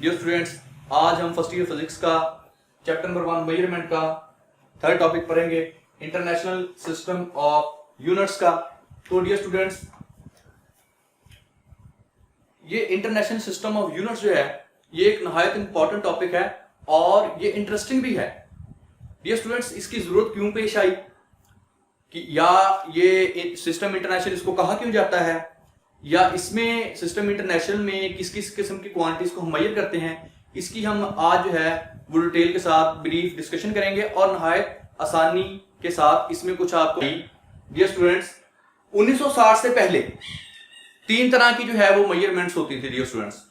Dear students, आज हम first year physics का चैप्टर नंबर 1 मेजरमेंट का थर्ड टॉपिक पढ़ेंगे, इंटरनेशनल सिस्टम ऑफ यूनिट्स का। तो डियर स्टूडेंट्स, ये इंटरनेशनल सिस्टम ऑफ यूनिट्स जो है ये एक नहायत इंपॉर्टेंट टॉपिक है और ये इंटरेस्टिंग भी है। डियर स्टूडेंट्स, इसकी जरूरत क्यों पेश आई कि या ये सिस्टम इंटरनेशनल इसको कहा क्यों जाता है, या इसमें सिस्टम इंटरनेशनल में किस किस किस्म की क्वांटिटीज को हम मेजर करते हैं, इसकी हम आज जो है वो डिटेल के साथ ब्रीफ डिस्कशन करेंगे और नहायत आसानी के साथ इसमें कुछ आपको। डियर स्टूडेंट्स, 1960 से पहले तीन तरह की जो है वो मेजरमेंट्स होती थी। डियर स्टूडेंट्स,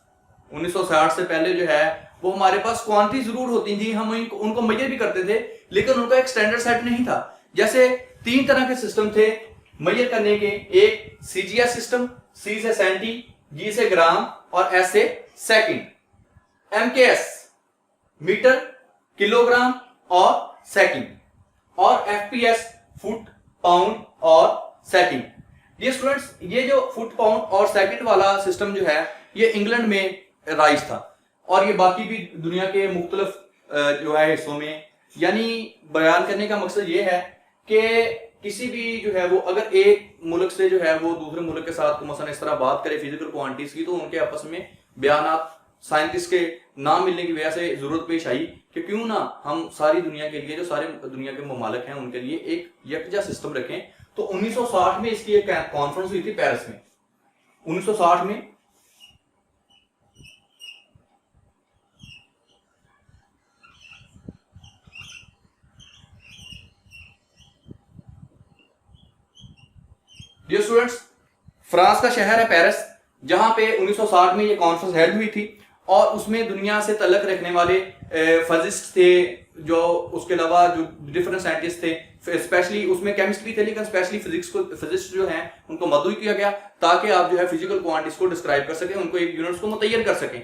1960 से पहले जो है वो हमारे पास क्वांटिटी जरूर होती थी, हम उनको मेजर भी करते थे, लेकिन उनका एक स्टैंडर्ड सेट नहीं था। जैसे तीन तरह के सिस्टम थे मेजर करने के, एक सीजीएस सिस्टम, सी से सेंटी, जी से ग्राम और एस से सेकंड, एमकेएस मीटर, किलोग्राम और सेकंड, और एफपीएस फुट, पाउंड और सेकंड। डियर स्टूडेंट्स, ये जो फुट, पाउंड और सेकंड वाला सिस्टम जो है ये इंग्लैंड में राइज था और ये बाकी भी दुनिया के मुख्तलिफ जो है हिस्सों में। यानी बयान करने का मकसद ये है कि किसी भी जो है वो अगर एक मुल्क से जो है वो दूसरे मुल्क के साथ मसलन इस तरह बात करे फिजिकल क्वांटिटीज की, तो उनके आपस में बयानात साइंटिस्ट के ना मिलने की वजह से जरूरत पेश आई कि क्यों ना हम सारी दुनिया के लिए, जो सारे दुनिया के ममालिक हैं उनके लिए एक यकजा सिस्टम रखें। तो 1960 में इसकी एक कॉन्फ्रेंस हुई थी पेरिस में। 1960 में डियर स्टूडेंट्स, फ्रांस का शहर है पेरिस, जहां पे 1960 में ये कॉन्फ्रेंस हेल्ड हुई थी और उसमें दुनिया से तल्लक रखने वाले फिजिस्ट थे, जो उसके अलावा जो डिफरेंट साइंटिस्ट थे, स्पेशली उसमें केमिस्ट भी थे, लेकिन स्पेशली फिजिक्स जो हैं उनको मदऊ किया गया ताकि आप जो है फिजिकल क्वांटिटीज को डिस्क्राइब कर सकें, उनको एक यूनिट्स को मुतय्यन कर सकें।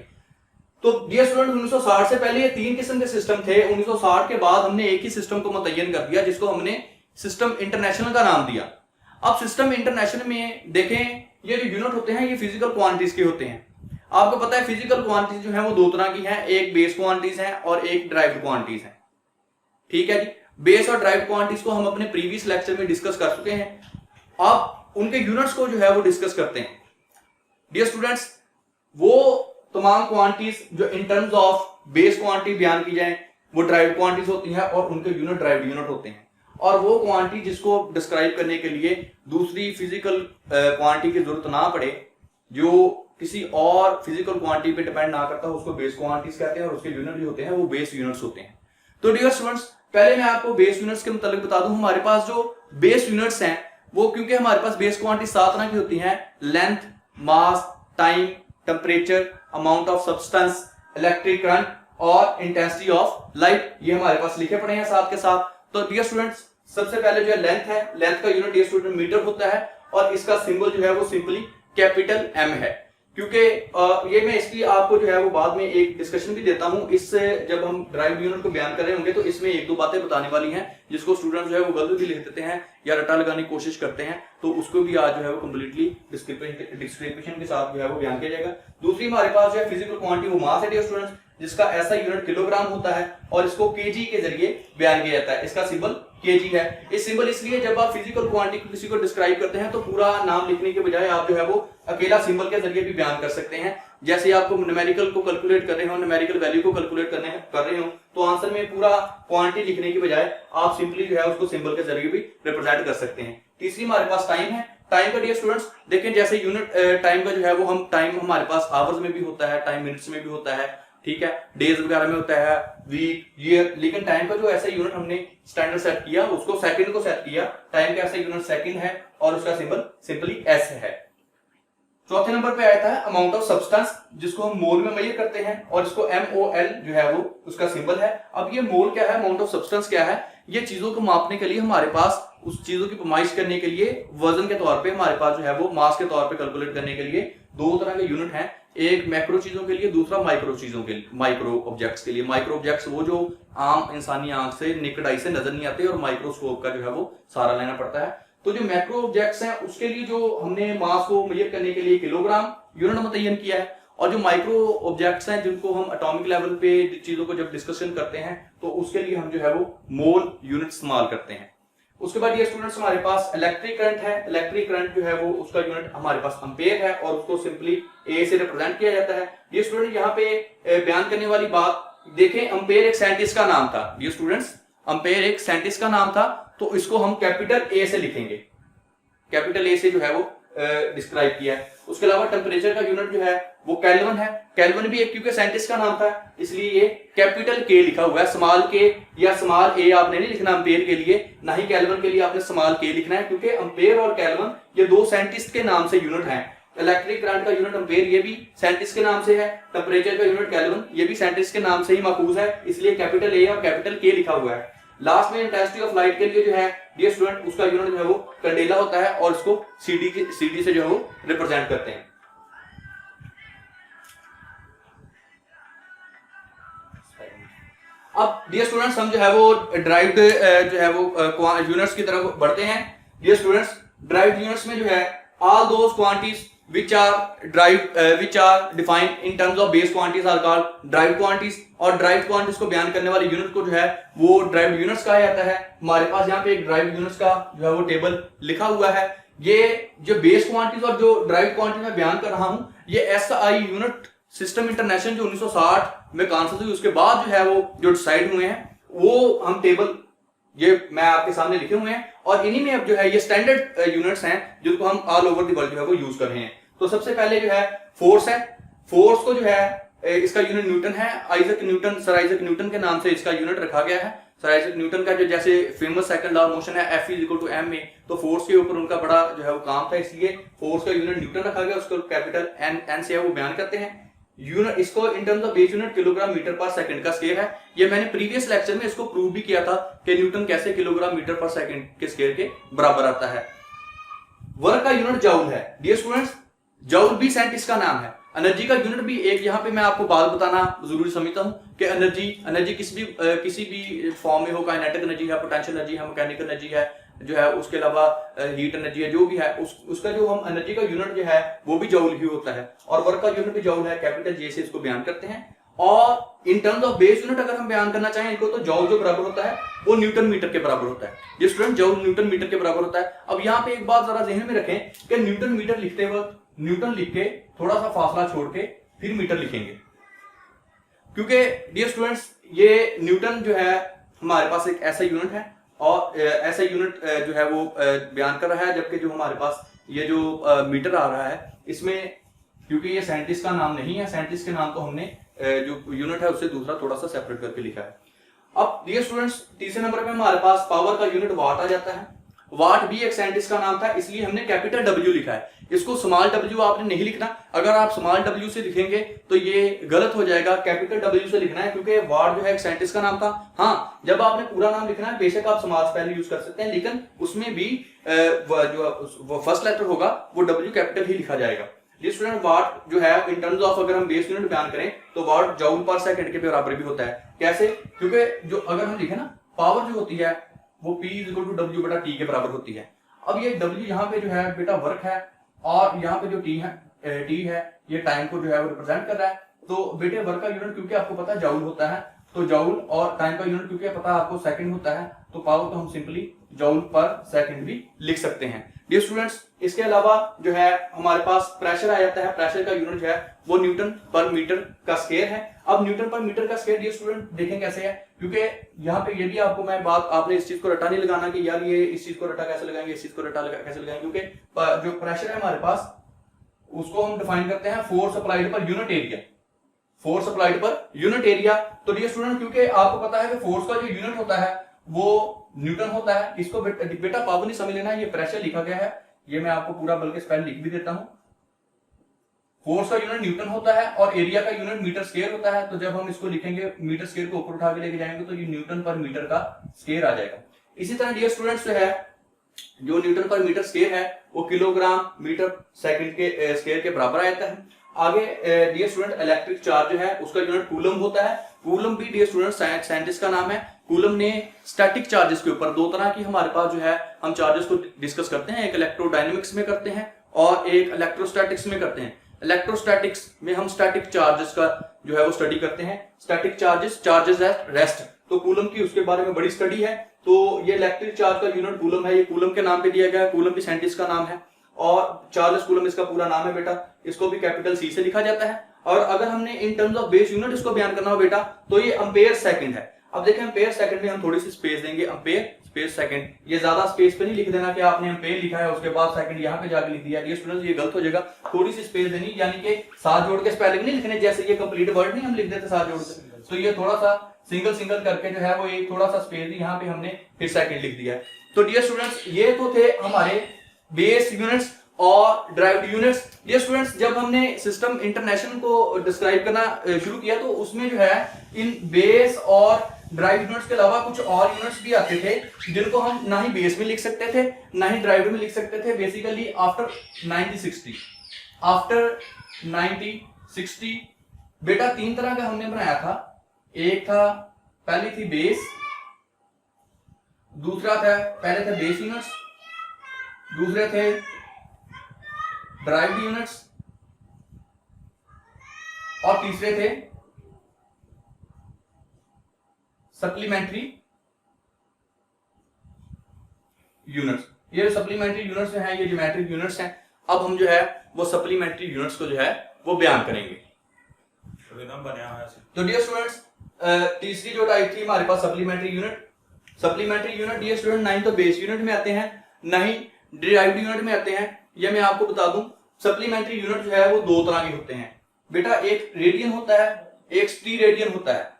तो डियर स्टूडेंट, 1960 से पहले ये तीन किस्म के सिस्टम थे। 1960 के बाद हमने एक ही सिस्टम को मुतय्यन कर दिया जिसको हमने सिस्टम इंटरनेशनल का नाम दिया। अब सिस्टम इंटरनेशनल में देखें, ये जो यूनिट होते हैं ये फिजिकल क्वांटिटीज के होते हैं। आपको पता है फिजिकल क्वांटिटीज जो है वो दो तरह की हैं, एक बेस क्वांटिटीज हैं और एक ड्राइव्ड क्वांटिटीज हैं। ठीक है जी, बेस और ड्राइव्ड क्वांटिटीज को हम अपने प्रीवियस लेक्चर में डिस्कस कर चुके हैं। अब उनके यूनिट्स को जो है वो डिस्कस करते हैं। डियर स्टूडेंट्स, वो तमाम क्वांटिटीज जो इन टर्म्स ऑफ बेस क्वांटिटी बयान की जाए वो ड्राइव्ड क्वांटिटीज होती हैं और उनके यूनिट ड्राइव्ड यूनिट होते हैं। और वो क्वांटिटी जिसको डिस्क्राइब करने के लिए दूसरी फिजिकल क्वांटिटी की जरूरत ना पड़े, जो किसी और फिजिकल क्वांटिटी पे डिपेंड ना करता, उसको बेस क्वांटिटीज कहते हैं और उसके यूनिट जो होते हैं वो बेस यूनिट्स होते हैं। तो डियर स्टूडेंट्स, पहले मैं आपको बेस यूनिट्स के मुताबिक बता दूं। हमारे पास जो बेस यूनिट्स हैं वो, क्योंकि हमारे पास बेस क्वांटिटी 7 तरह की होती हैं, length, mass, time, temperature, amount of substance, electric current और इंटेंसिटी ऑफ लाइट, ये हमारे पास लिखे पड़े हैं साथ के साथ। तो डियर स्टूडेंट्स, सबसे पहले जो है लेंथ है, लेंथ का यूनिट डियर स्टूडेंट मीटर होता है और इसका सिंबल जो है वो सिंपली कैपिटल एम है। क्योंकि ये मैं इसकी आपको जो है वो बाद में एक डिस्कशन भी देता हूं, इससे जब हम ड्राइव यूनिट को बयान कर रहे होंगे तो इसमें एक दो बातें बताने वाली हैं जिसको स्टूडेंट जो है वो गलत भी लिख देते हैं या रटा लगाने की कोशिश करते हैं, तो उसको भी आज जो है वो कंप्लीटली डिस्क्रिप्शन के साथ जो है वो बयान किया जाएगा। दूसरी हमारे पास जो है फिजिकल क्वांटिटी, वो मास है डियर स्टूडेंट्स, जिसका ऐसा यूनिट किलोग्राम होता है और इसको केजी के जरिए बयान किया जाता है। इसका सिंबल केजी है। इस सिंबल इसलिए जब आप फिजिकल क्वांटिटी किसी को डिस्क्राइब करते हैं तो पूरा नाम लिखने के बजाय आप जो है वो अकेला सिंबल के जरिए भी बयान कर सकते हैं। जैसे आपको न्यूमेरिकल को कैलकुलेट कर रहे हो, न्यूमेरिकल वैल्यू को कैलकुलेट कर रहे हो, तो आंसर में पूरा क्वांटिटी लिखने के बजाय आप सिंपली जो है उसको सिंबल के जरिए भी रिप्रेजेंट कर सकते हैं। तीसरी हमारे पास टाइम है। टाइम का डियर स्टूडेंट्स देखें, जैसे यूनिट टाइम का जो है वो हम टाइम हमारे पास आवर्स में भी होता है, टाइम मिनट्स में भी होता है, ठीक है, डेज वगैरह में होता है, वीक, ईयर, लेकिन टाइम का जो ऐसा यूनिट हमने स्टैंडर्ड सेट किया उसको सेकंड को सेट किया। टाइम का ऐसा यूनिट सेकंड है और उसका सिंबल सिंपली एस है। चौथे नंबर पे आता है अमाउंट ऑफ सब्सटेंस, जिसको हम मोल में मेजर करते हैं और इसको MOL जो है वो उसका सिंबल है। अब ये मोल क्या है, अमाउंट ऑफ सब्सटेंस क्या है, ये चीजों को मापने के लिए हमारे पास, उस चीजों की पैमाइश करने के लिए वजन के तौर पे हमारे पास जो है वो मास के तौर पे कैलकुलेट करने के लिए दो तरह के यूनिट हैं, एक मैक्रो चीजों के लिए, दूसरा माइक्रो चीजों के लिए, माइक्रो ऑब्जेक्ट्स के लिए। माइक्रो ऑब्जेक्ट्स वो जो आम इंसानी आंख से नेकेड आई से नजर नहीं आते और माइक्रोस्कोप का जो है वो सहारा लेना पड़ता है। तो जो मैक्रो ऑब्जेक्ट्स हैं उसके लिए जो हमने मास को मेजर करने के लिए किलोग्राम यूनिट मुतय्यन किया है और जो माइक्रो ऑब्जेक्ट्स हैं जिनको हम एटॉमिक लेवल पे चीजों को जब डिस्कशन करते हैं तो उसके लिए हम जो है वो मोल यूनिट इस्तेमाल करते हैं। उसके बाद ये स्टूडेंट्स हमारे पास इलेक्ट्रिक करंट है। इलेक्ट्रिक करंट जो है वो उसका यूनिट हमारे पास एम्पेयर है और उसको सिंपली ए से रिप्रेजेंट किया जाता है। ये स्टूडेंट यहाँ पे बयान करने वाली बात देखें, एम्पेयर एक साइंटिस्ट का नाम था। ये स्टूडेंट्स एम्पेयर एक साइंटिस्ट का नाम था, तो इसको हम कैपिटल ए से लिखेंगे, कैपिटल ए से जो है वो डिस्क्राइब किया है। उसके अलावा टेम्परेचर का यूनिट जो है वो केल्विन है। केल्विन भी एक क्योंकि साइंटिस्ट का नाम था इसलिए ये कैपिटल के लिखा हुआ है, स्मॉल के या स्मॉल ए आपने नहीं लिखना एम्पेयर के लिए, ना ही केल्विन के लिए आपने स्मॉल के लिखना है, क्योंकि एम्पेयर और केल्विन ये दो साइंटिस्ट के नाम से यूनिट हैं। इलेक्ट्रिक करंट का यूनिट एम्पेयर ये भी साइंटिस्ट के नाम से है, टेम्परेचर का यूनिट केल्विन ये भी साइंटिस्ट के नाम से ही माखूज है, इसलिए कैपिटल ए और कैपिटल के लिखा हुआ है। लास्ट में इंटेंसिटी ऑफ लाइट के लिए जो है डियर स्टूडेंट उसका यूनिट जो है वो कैंडेला होता है और इसको सीडी से जो है वो रिप्रेजेंट करते हैं। अब डियर स्टूडेंट्स हम जो है वो ड्राइव्ड जो है वो यूनिट्स की तरफ बढ़ते हैं। डियर स्टूडेंट्स ड्राइव्ड यूनिट्स में जो है all those quantities which are defined in terms of base quantities are called derived quantities, और derived quantities को बयान करने वाले यूनिट को जो है वो derived units कहा जाता है। हमारे पास यहाँ पे एक derived units का जो है वो टेबल लिखा हुआ है। ये जो बेस क्वांटिटीज और जो derived quantities मैं बयान कर रहा हूँ ये SI यूनिट सिस्टम इंटरनेशनल जो 1960 में कॉन्फ्रेंस हुई उसके बाद जो है वो जो डिसाइड हुए हैं वो हम टेबल ये मैं आपके सामने लिखे हुए हैं, और इन्हीं में अब जो है ये स्टैंडर्ड यूनिट्स हैं जिनको हम ऑल ओवर द वर्ल्ड जो है वो यूज कर रहे हैं। तो सबसे पहले जो है फोर्स है। फोर्स को जो है इसका यूनिट न्यूटन है। Isaac Newton, sir Isaac Newton के नाम से इसका यूनिट रखा गया है। सर आइजक न्यूटन का जो जैसे famous second law of motion है F = ma, तो फोर्स के ऊपर उनका बड़ा जो है वो काम था, इसलिए फोर्स का यूनिट न्यूटन रखा गया। उसको कैपिटल N से वो बयान करते हैं। यूनिट इसको in terms of base unit kilogram metre per second का स्केयर है। ये मैंने प्रीवियस लेक्चर में इसको प्रूव भी किया था कि न्यूटन कैसे किलोग्राम मीटर पर सेकंड के स्केयर के बराबर आता है। वर्क का यूनिट जूल है। डियर स्टूडेंट्स जूल भी साइंटिस्ट का नाम है। एनर्जी का यूनिट भी एक यहाँ पे मैं आपको बात बताना जरूरी समझता हूँ कि एनर्जी किसी भी फॉर्म में हो, काइनेटिक एनर्जी है, पोटेंशियल एनर्जी है, मैकेनिकल एनर्जी है जो है, उसके अलावा हीट एनर्जी है, जो भी है उसका जो हम एनर्जी का यूनिट जो है वो भी जूल ही होता है, और वर्क का यूनिट भी जूल है, कैपिटल जे से इसको बयान करते हैं। और इन टर्म्स ऑफ बेस यूनिट अगर हम बयान करना चाहें इनको, तो जूल जो बराबर होता है वो न्यूटन मीटर के बराबर होता है। ये स्टूडेंट जूल न्यूटन मीटर के बराबर होता है। अब यहाँ पे एक बात जरा ज़हन में रखें कि न्यूटन मीटर लिखते वक्त न्यूटन लिख के थोड़ा सा फासला छोड़ के फिर मीटर लिखेंगे, क्योंकि डियर स्टूडेंट्स ये न्यूटन जो है हमारे पास एक ऐसा यूनिट है और ऐसा यूनिट जो है वो बयान कर रहा है, जबकि जो हमारे पास ये जो मीटर आ रहा है इसमें क्योंकि ये साइंटिस्ट का नाम नहीं है, साइंटिस्ट के नाम को हमने जो यूनिट है उससे दूसरा थोड़ा सा सेपरेट करके लिखा है। अब डियर स्टूडेंट्स तीसरे नंबर पे हमारे पास पावर का यूनिट वाट आ जाता है। वाट भी एक साइंटिस्ट का नाम था, इसलिए हमने कैपिटल W लिखा है। इसको स्मॉल w आपने नहीं लिखना। अगर आप स्मॉल w से लिखेंगे तो ये गलत हो जाएगा, कैपिटल W से लिखना है, क्योंकि वाट जो है एक साइंटिस्ट का नाम था। हाँ, जब आपने पूरा नाम लिखना है बेशक आप स्मॉल स्पेल यूज कर सकते हैं, लेकिन उसमें भी जो फर्स्ट लेटर होगा वो W कैपिटल ही लिखा जाएगा। जी स्टूडेंट वाट जो है इन टर्म्स ऑफ अगर हम बेस यूनिट बयान करें तो वाट जूल पर सेकंड के बराबर भी होता है। कैसे? क्योंकि जो अगर हम लिखे ना पावर जो होती है वो P = W/T के बराबर होती है। अब ये W यहाँ पे जो है बेटा वर्क है, और यहाँ पे जो T है ये टाइम को जो है वो रिप्रेजेंट कर रहा है। तो बेटे वर्क का यूनिट क्योंकि आपको पता है जूल होता है, तो जूल, और टाइम का यूनिट क्योंकि पता है आपको सेकंड होता है, तो पावर को हम सिंपली जूल पर सेकंड भी लिख सकते हैं। डियर स्टूडेंट्स इसके अलावा जो है हमारे पास प्रेशर आ जाता है। प्रेशर का यूनिट जो है वो न्यूटन पर मीटर का स्क्वायर है। अब न्यूटन पर मीटर का स्क्वायर डियर स्टूडेंट देखें कैसे है, क्योंकि यहाँ पे ये भी आपको मैं बात, आपने इस चीज को रटा नहीं लगाना कि यार ये इस चीज को रटा कैसे लगाएंगे, इस चीज को रटा कैसे लगाएंगे, क्योंकि जो प्रेशर है हमारे पास उसको हम डिफाइन करते हैं force applied per unit area. Force applied per unit area. तो डियर स्टूडेंट क्योंकि आपको पता है कि फोर्स का जो यूनिट होता है वो न्यूटन होता है। इसको बेटा पावर नहीं समझ लेना, ये प्रेशर लिखा गया है, ये मैं आपको पूरा बल्कि स्पेल लिख भी देता हूं। फोर्स का यूनिट न्यूटन होता है और एरिया का यूनिट मीटर स्क्वायर होता है। तो जब हम इसको लिखेंगे मीटर स्क्वायर को ऊपर उठा के लेके जाएंगे तो ये न्यूटन पर मीटर का स्क्वायर आ जाएगा। इसी तरह डियर स्टूडेंट्स जो है जो न्यूटन पर मीटर स्क्वायर है वो किलोग्राम मीटर सेकंड के स्क्वायर के बराबर आता है। आगे डियर स्टूडेंट इलेक्ट्रिक चार्ज जो है उसका यूनिट कूलम होता है। कूलम भी डियर स्टूडेंट साइंटिस्ट का नाम है। कूलम ने स्टैटिक चार्जेस के ऊपर दो तरह की हमारे पास जो है हम चार्जेस को डिस्कस करते हैं, एक इलेक्ट्रोडायनेमिक्स में करते हैं और एक इलेक्ट्रोस्टैटिक्स में करते हैं। इलेक्ट्रोस्टैटिक्स में हम स्टैटिक चार्जेस का जो है वो स्टडी करते हैं, स्टैटिक चार्जेस एट रेस्ट। तो कूलम की उसके बारे में बड़ी स्टडी है। तो ये इलेक्ट्रिक चार्ज का यूनिट कूलम है, ये कूलम के नाम पे दिया गया है, कूलम भी साइंटिस्ट का नाम है और चार्ल्स कूलम इसका पूरा नाम है बेटा। इसको भी कैपिटल सी से लिखा जाता है। और अगर हमने इन टर्म्स ऑफ बेस यूनिट इसको बयान करना हो बेटा तो ये एम्पेयर सेकंड है। अब देखें एम्पेयर सेकंड में हम थोड़ी सी स्पेस देंगे, एम्पेयर स्पेस सेकंड, ये ज्यादा स्पेस पे नहीं लिख देना कि आपने एम्पेयर लिखा है उसके बाद सेकंड यहाँ पे जाके लिख दिया। ये स्टूडेंट्स ये गलत हो जाएगा, थोड़ी सी स्पेस देनी, यानी कि साथ जोड़ के स्पेलिंग नहीं लिखने, जैसे ये कंप्लीट वर्ड नहीं हम लिख देते साथ जोड़ के, तो ये थोड़ा सा सिंगल करके जो है वो एक थोड़ा सा स्पेस यहाँ पे हमने फिर सेकंड लिख दिया है। तो डियर स्टूडेंट्स ये तो थे हमारे बेस यूनिट्स और ड्राइव्ड यूनिट्स। ये स्टूडेंट्स जब हमने सिस्टम इंटरनेशनल को डिस्क्राइब करना शुरू किया तो उसमें जो है इन बेस और ड्राइव यूनिट्स के अलावा कुछ और यूनिट्स भी आते थे जिनको हम ना ही बेस में लिख सकते थे ना ही ड्राइव में लिख सकते थे। बेसिकली आफ्टर 1960 बेटा तीन तरह का हमने बनाया था। एक था, पहली थी बेस, दूसरा था, पहले थे बेस यूनिट्स, दूसरे थे ड्राइव्ड यूनिट्स और तीसरे थे सप्लीमेंट्री यूनिट्स। ये सप्लीमेंट्री यूनिट्स हैं, ये ज्योमेट्रिक यूनिट्स हैं। अब हम जो है वो सप्लीमेंट्री यूनिट्स को जो है वो बयान करेंगे। तो डियर स्टूडेंट्स तीसरी जो टाइप थी हमारे पास supplementary unit. Supplementary unit dear student ना ही तो बेस यूनिट में आते हैं ना ही डिराइव्ड यूनिट में आते हैं। ये मैं आपको बता दूं सप्लीमेंट्री यूनिट जो है वो दो तरह के होते हैं बेटा, एक रेडियन होता है, एक स्टीरेडियन होता है।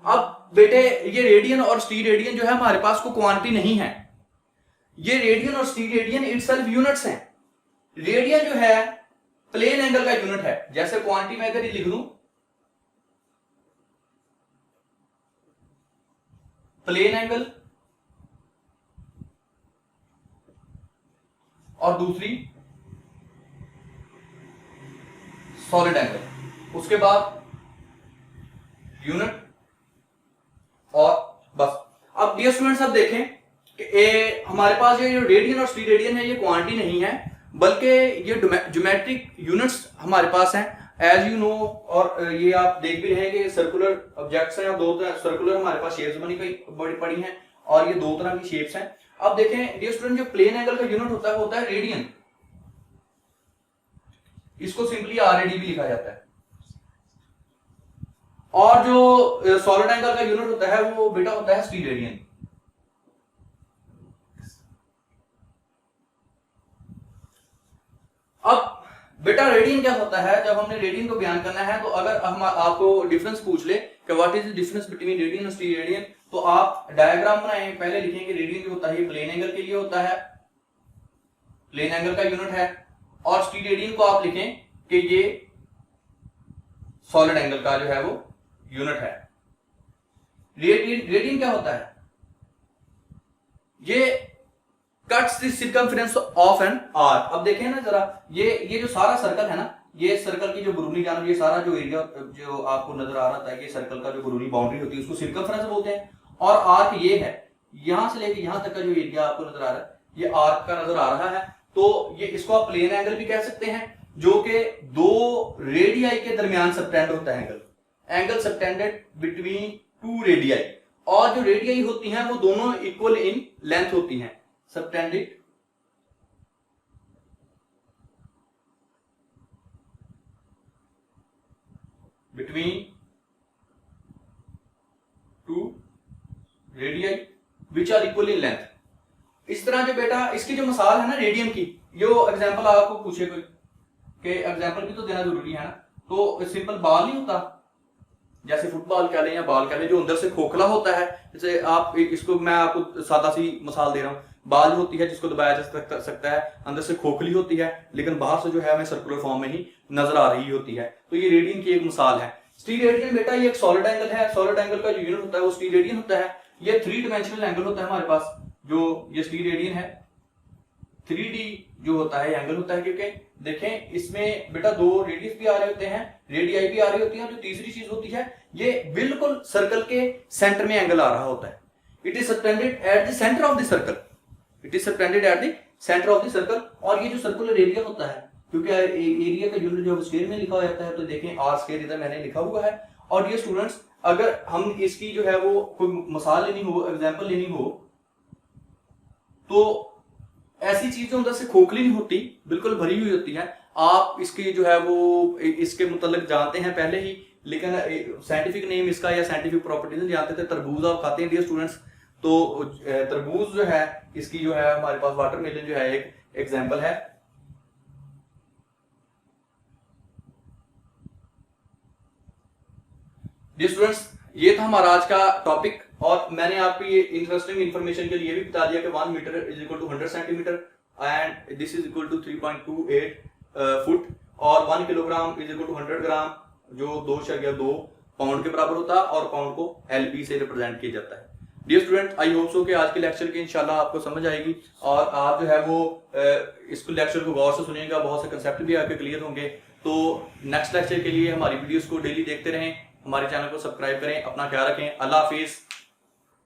अब बेटे ये रेडियन और स्टीरेडियन जो है हमारे पास को क्वांटिटी नहीं है। ये रेडियन और स्टीरेडियन इटसेल्फ यूनिट्स हैं। रेडियन जो है प्लेन एंगल का यूनिट है, जैसे क्वांटिटी में अगर ये लिख दूं प्लेन एंगल और दूसरी सॉलिड एंगल, उसके बाद यूनिट और बस। अब डियर स्टूडेंट्स अब देखें कि हमारे पास ये जो रेडियन और स्टीरेडियन है ये क्वांटिटी नहीं है बल्कि ये ज्योमेट्रिक यूनिट्स हमारे पास हैं एज यू नो। और ये आप देख भी रहे हैं कि सर्कुलर ऑब्जेक्ट्स हैं, दो तरह सर्कुलर हमारे पास शेप्स बड़ी पड़ी हैं और ये दो तरह की शेप्स हैं। अब देखें डियर स्टूडेंट जो प्लेन एंगल का यूनिट होता है वो होता है रेडियन, इसको सिंपली RAD भी लिखा जाता है। और जो सॉलिड एंगल का यूनिट होता है वो बेटा होता है स्टीरेडियन। अब बेटा रेडियन क्या होता है, जब हमने रेडियन को बयान करना है तो अगर हम आपको डिफरेंस पूछ ले कि what is the difference between radian और स्टीरेडियन, तो आप डायग्राम बनाएं, पहले लिखेंगे रेडियन जो होता है ये प्लेन एंगल के लिए होता है, प्लेन एंगल का यूनिट है, और स्टीरेडियन को आप लिखें कि ये सॉलिड एंगल का जो है वो यूनिट है। रेडियन क्या होता है, ये cuts the circumference of an arc. अब देखें ना जरा ये जो सारा सर्कल है ना, ये सर्कल की जो बरूनी जानब ये सारा जो एरिया जो आपको नजर आ रहा था ये सर्कल का जो बरूनी बाउंड्री होती है उसको सर्कमफरेंस बोलते हैं। और आर्क ये है, यहां से लेके यहां तक का जो एरिया आपको नजर आ रहा है ये आर्क का नजर आ रहा है। तो ये इसको आप प्लेन एंगल भी कह सकते हैं जो कि दो रेडियाई के दरमियान सबटेंड होता है angle subtended between two radii. और जो रेडियाई होती हैं वो दोनों इक्वल इन लेंथ होती हैं, subtended between two radii which are equal in length. इस तरह जो बेटा इसकी जो मिसाल है ना रेडियन की, यो एग्जांपल आपको पूछे कोई कि एग्जांपल भी तो देना जरूरी है ना, तो सिंपल बॉल नहीं होता, जैसे फुटबॉल कह लें या बॉल कह लें, जो अंदर से खोखला होता है, जैसे आप इसको मैं आपको सादा सी मिसाल दे रहा हूँ, बॉल होती है जिसको दबाया जा सकता है, अंदर से खोखली होती है लेकिन बाहर से जो है हमें सर्कुलर फॉर्म में ही नजर आ रही होती है। तो ये रेडियन की एक मिसाल है। स्टीरेडियन बेटा ये एक सॉलिड एंगल है, सॉलिड एंगल का जो यूनिट होता है वो स्टीरेडियन होता है। ये 3 डायमेंशनल एंगल होता है हमारे पास, जो ये स्टीरेडियन है 3D जो होता है एंगल होता है, क्योंकि देखें इसमें बेटा दो रेडियस भी आ रहे होते हैं, रेडियाई भी आ रही होती है, जो तीसरी चीज होती है ये बिल्कुल सर्कल के सेंटर में एंगल आ रहा होता है। It is subtended at the centre of the circle, it is subtended at the centre of the circle. और ये जो सर्कुलर एरिया होता है क्योंकि एरिया का यूनिट जो स्क्वायर में लिखा जाता है, तो देखें आर स्क्वायर इधर मैंने लिखा हुआ है। और डियर स्टूडेंट्स, अगर हम इसकी जो है वो कोई मिसाल लेनी हो, एग्जांपल लेनी हो, तो ऐसी चीजें उधर से खोखली नहीं होती, बिल्कुल भरी हुई होती है। आप इसकी जो है वो इसके मुतल्लिक जानते हैं पहले ही, लेकिन साइंटिफिक नेम इसका या साइंटिफिक प्रॉपर्टीज नहीं जानते थे। तरबूज आप खाते हैं डियर स्टूडेंट्स, तो तरबूज जो है इसकी जो है हमारे पास वाटरमेलन जो है एक एग्जांपल है। डियर स्टूडेंट्स, ये था हमारा आज का टॉपिक, और मैंने आपको ये इंटरेस्टिंग इंफॉर्मेशन के लिए भी बता दिया कि 1 metre is equal to 100 centimetre and this is equal to 3.28 foot, और 1 kilogram is equal to 100 gram, जो 2.2 पाउंड के बराबर होता है, और पाउंड को LP से रिप्रेजेंट किया जाता है। Dear student, I hope so कि आज के लेक्चर की इंशाल्लाह आपको समझ आएगी, और आप जो है वो इसको लेक्चर को गौर से सुनिएगा, बहुत से कंसेप्ट भी आपके क्लियर होंगे। तो नेक्स्ट लेक्चर के लिए हमारी वीडियोस को डेली देखते रहें, हमारे चैनल को सब्सक्राइब करें, अपना ख्याल रखें, अल्लाह हाफिज।